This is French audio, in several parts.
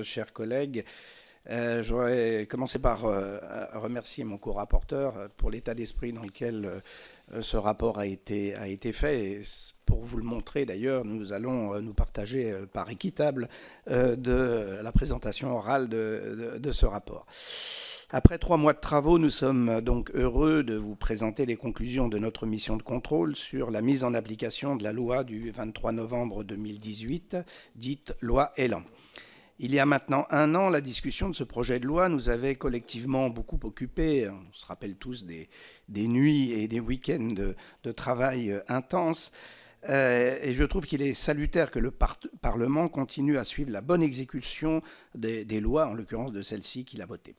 chers collègues. J'aurais commencé par remercier mon co-rapporteur pour l'état d'esprit dans lequel ce rapport a été fait. Et pour vous le montrer d'ailleurs, nous allons nous partager par équitable de la présentation orale de ce rapport. Après 3 mois de travaux, nous sommes donc heureux de vous présenter les conclusions de notre mission de contrôle sur la mise en application de la loi du 23 novembre 2018, dite loi Elan. Il y a maintenant 1 an, la discussion de ce projet de loi nous avait collectivement beaucoup occupés. On se rappelle tous des nuits et des week-ends de travail intense. Et je trouve qu'il est salutaire que le Parlement continue à suivre la bonne exécution des lois, en l'occurrence de celle-ci qu'il a votée.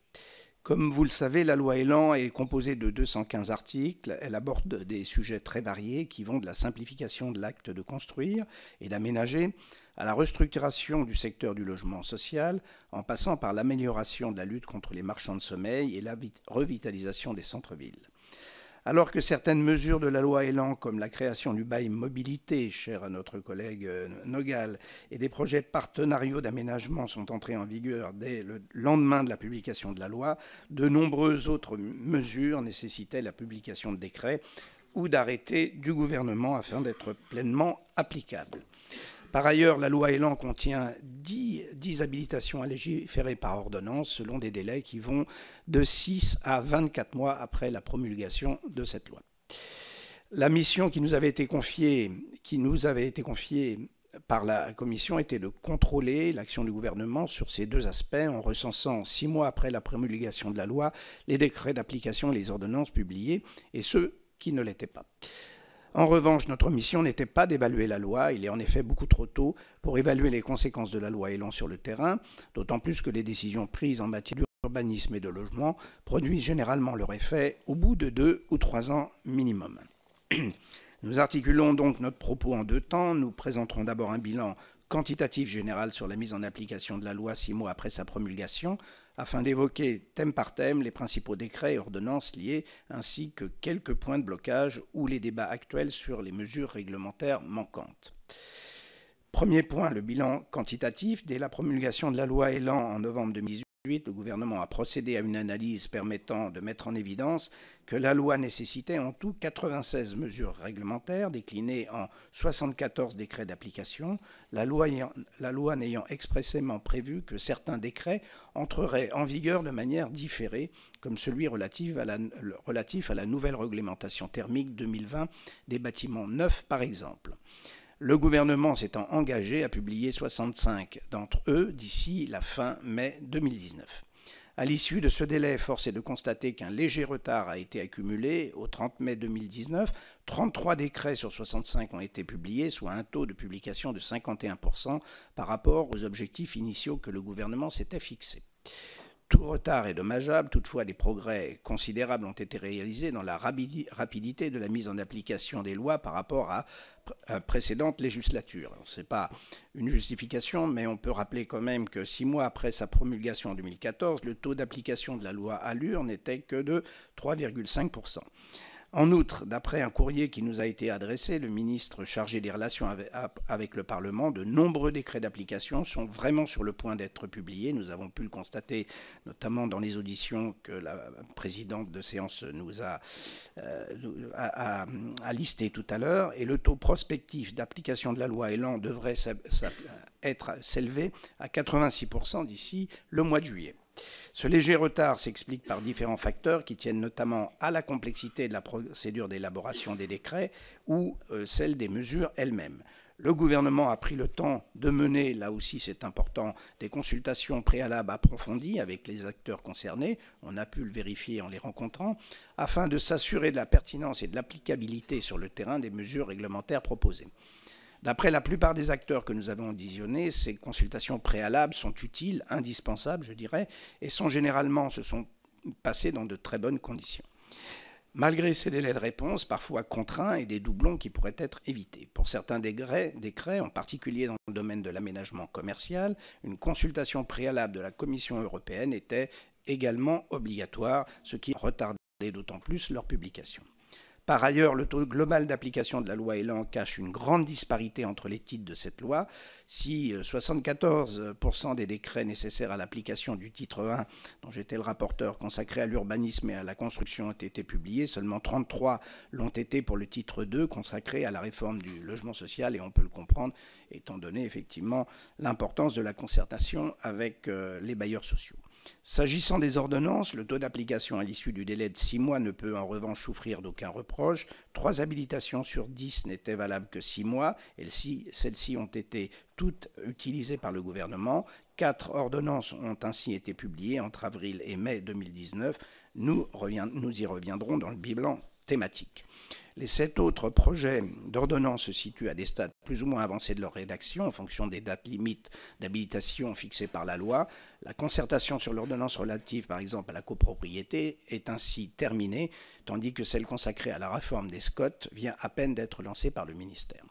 Comme vous le savez, la loi Elan est composée de 215 articles. Elle aborde des sujets très variés qui vont de la simplification de l'acte de construire et d'aménager à la restructuration du secteur du logement social, en passant par l'amélioration de la lutte contre les marchands de sommeil et la revitalisation des centres-villes. Alors que certaines mesures de la loi Elan, comme la création du bail mobilité, cher à notre collègue Nogal, et des projets partenariaux d'aménagement sont entrés en vigueur dès le lendemain de la publication de la loi, de nombreuses autres mesures nécessitaient la publication de décrets ou d'arrêtés du gouvernement afin d'être pleinement applicables. Par ailleurs, la loi Elan contient 10 habilitations à légiférer par ordonnance selon des délais qui vont de 6 à 24 mois après la promulgation de cette loi. La mission qui nous avait été confiée par la Commission était de contrôler l'action du gouvernement sur ces 2 aspects en recensant 6 mois après la promulgation de la loi les décrets d'application et les ordonnances publiées et ceux qui ne l'étaient pas. En revanche, notre mission n'était pas d'évaluer la loi. Il est en effet beaucoup trop tôt pour évaluer les conséquences de la loi Elan sur le terrain, d'autant plus que les décisions prises en matière d'urbanisme et de logement produisent généralement leur effet au bout de 2 ou 3 ans minimum. Nous articulons donc notre propos en 2 temps. Nous présenterons d'abord un bilan quantitatif général sur la mise en application de la loi 6 mois après sa promulgation, afin d'évoquer thème par thème les principaux décrets et ordonnances liés, ainsi que quelques points de blocage ou les débats actuels sur les mesures réglementaires manquantes. Premier point, le bilan quantitatif. Dès la promulgation de la loi Elan en novembre 2018, le gouvernement a procédé à une analyse permettant de mettre en évidence que la loi nécessitait en tout 96 mesures réglementaires déclinées en 74 décrets d'application, la loi n'ayant expressément prévu que certains décrets entreraient en vigueur de manière différée, comme celui relatif à la nouvelle réglementation thermique 2020 des bâtiments neufs par exemple. Le gouvernement s'étant engagé à publier 65 d'entre eux d'ici la fin mai 2019. À l'issue de ce délai, force est de constater qu'un léger retard a été accumulé. Au 30 mai 2019, 33 décrets sur 65 ont été publiés, soit un taux de publication de 51% par rapport aux objectifs initiaux que le gouvernement s'était fixés. Tout retard est dommageable, toutefois des progrès considérables ont été réalisés dans la rapidité de la mise en application des lois par rapport à précédentes législatures. Ce n'est pas une justification, mais on peut rappeler quand même que 6 mois après sa promulgation en 2014, le taux d'application de la loi ALUR n'était que de 3,5%. En outre, d'après un courrier qui nous a été adressé, le ministre chargé des relations avec le Parlement, de nombreux décrets d'application sont vraiment sur le point d'être publiés. Nous avons pu le constater, notamment dans les auditions que la présidente de séance nous a listées tout à l'heure. Et le taux prospectif d'application de la loi Elan devrait s'élever à 86% d'ici le mois de juillet. Ce léger retard s'explique par différents facteurs qui tiennent notamment à la complexité de la procédure d'élaboration des décrets ou celle des mesures elles-mêmes. Le gouvernement a pris le temps de mener, là aussi c'est important, des consultations préalables approfondies avec les acteurs concernés, on a pu le vérifier en les rencontrant, afin de s'assurer de la pertinence et de l'applicabilité sur le terrain des mesures réglementaires proposées. D'après la plupart des acteurs que nous avons auditionnés, ces consultations préalables sont utiles, indispensables, je dirais, et se sont passées dans de très bonnes conditions. Malgré ces délais de réponse, parfois contraints et des doublons qui pourraient être évités. Pour certains décrets, en particulier dans le domaine de l'aménagement commercial, une consultation préalable de la Commission européenne était également obligatoire, ce qui retardait d'autant plus leur publication. Par ailleurs, le taux global d'application de la loi Elan cache une grande disparité entre les titres de cette loi. Si 74% des décrets nécessaires à l'application du titre 1, dont j'étais le rapporteur, consacré à l'urbanisme et à la construction, ont été publiés, seulement 33 l'ont été pour le titre 2, consacré à la réforme du logement social, et on peut le comprendre, étant donné effectivement l'importance de la concertation avec les bailleurs sociaux. S'agissant des ordonnances, le taux d'application à l'issue du délai de 6 mois ne peut en revanche souffrir d'aucun reproche. 3 habilitations sur 10 n'étaient valables que 6 mois, et celles-ci ont été toutes utilisées par le gouvernement. 4 ordonnances ont ainsi été publiées entre avril et mai 2019. Nous y reviendrons dans le bilan thématique. Les 7 autres projets d'ordonnance se situent à des stades plus ou moins avancés de leur rédaction en fonction des dates limites d'habilitation fixées par la loi. La concertation sur l'ordonnance relative, par exemple, à la copropriété est ainsi terminée, tandis que celle consacrée à la réforme des SCOT vient à peine d'être lancée par le ministère.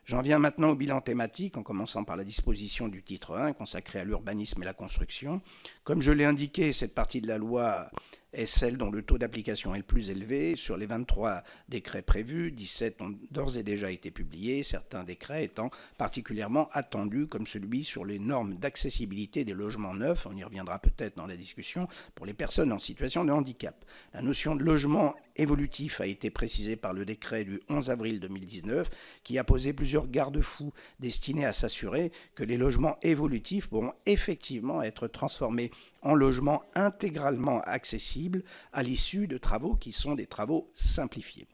J'en viens maintenant au bilan thématique, en commençant par la disposition du titre 1, consacré à l'urbanisme et la construction. Comme je l'ai indiqué, cette partie de la loi est celle dont le taux d'application est le plus élevé. Sur les 23 décrets prévus, 17 ont d'ores et déjà été publiés, certains décrets étant particulièrement attendus, comme celui sur les normes d'accessibilité des logements neufs, on y reviendra peut-être dans la discussion, pour les personnes en situation de handicap. La notion de logement évolutif a été précisée par le décret du 11 avril 2019, qui a posé plusieurs garde-fous destinés à s'assurer que les logements évolutifs pourront effectivement être transformés en logements intégralement accessibles à l'issue de travaux qui sont des travaux simplifiés.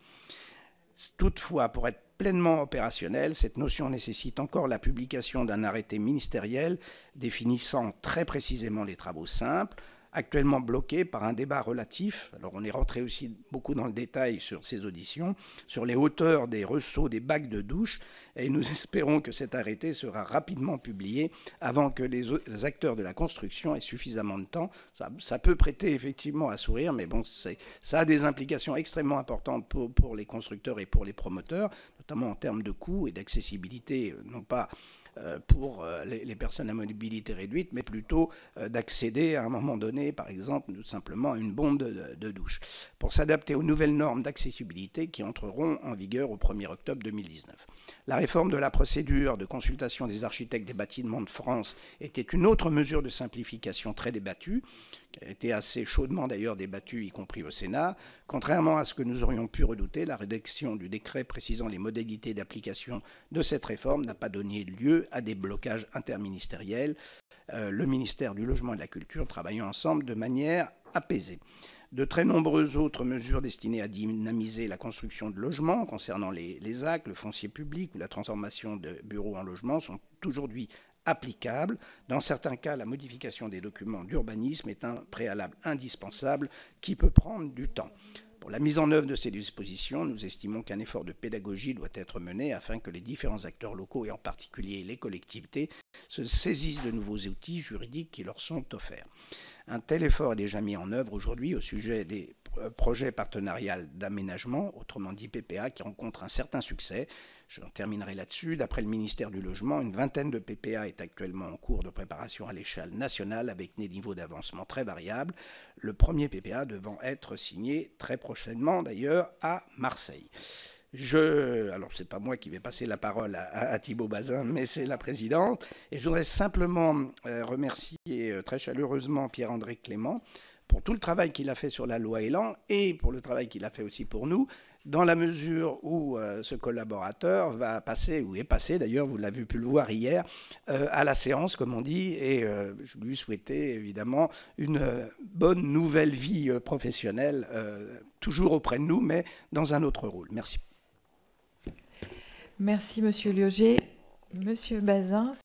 Toutefois, pour être pleinement opérationnelle, cette notion nécessite encore la publication d'un arrêté ministériel définissant très précisément les travaux simples, actuellement bloqué par un débat relatif, alors on est rentré aussi beaucoup dans le détail sur ces auditions, sur les hauteurs des ressauts des bacs de douche, et nous espérons que cet arrêté sera rapidement publié avant que les acteurs de la construction aient suffisamment de temps. Ça peut prêter effectivement à sourire, mais bon, ça a des implications extrêmement importantes pour les constructeurs et pour les promoteurs, notamment en termes de coûts et d'accessibilité, non pas pour les personnes à mobilité réduite, mais plutôt d'accéder à un moment donné, par exemple, tout simplement à une bombe de douche, pour s'adapter aux nouvelles normes d'accessibilité qui entreront en vigueur au 1er octobre 2019. La réforme de la procédure de consultation des architectes des bâtiments de France était une autre mesure de simplification très débattue, qui a été assez chaudement d'ailleurs débattue, y compris au Sénat. Contrairement à ce que nous aurions pu redouter, la rédaction du décret précisant les modalités d'application de cette réforme n'a pas donné lieu à des blocages interministériels, le ministère du Logement et de la Culture travaillant ensemble de manière apaisée. De très nombreuses autres mesures destinées à dynamiser la construction de logements concernant les actes, le foncier public ou la transformation de bureaux en logements sont aujourd'hui applicables. Dans certains cas, la modification des documents d'urbanisme est un préalable indispensable qui peut prendre du temps. Pour la mise en œuvre de ces dispositions, nous estimons qu'un effort de pédagogie doit être mené afin que les différents acteurs locaux, et en particulier les collectivités, se saisissent de nouveaux outils juridiques qui leur sont offerts. Un tel effort est déjà mis en œuvre aujourd'hui au sujet des projets partenariaux d'aménagement, autrement dit PPA, qui rencontrent un certain succès. Je terminerai là-dessus. D'après le ministère du Logement, une vingtaine de PPA est actuellement en cours de préparation à l'échelle nationale avec des niveaux d'avancement très variables. Le premier PPA devant être signé très prochainement d'ailleurs à Marseille. Alors, ce n'est pas moi qui vais passer la parole à Thibault Bazin, mais c'est la présidente. Et je voudrais simplement remercier très chaleureusement Pierre-André Clément pour tout le travail qu'il a fait sur la loi Elan et pour le travail qu'il a fait aussi pour nous, dans la mesure où ce collaborateur va passer, ou est passé d'ailleurs, vous l'avez pu le voir hier, à la séance, comme on dit, et je lui souhaitais évidemment une bonne nouvelle vie professionnelle, toujours auprès de nous, mais dans un autre rôle. Merci. Merci, Monsieur Liogé. Monsieur Bazin.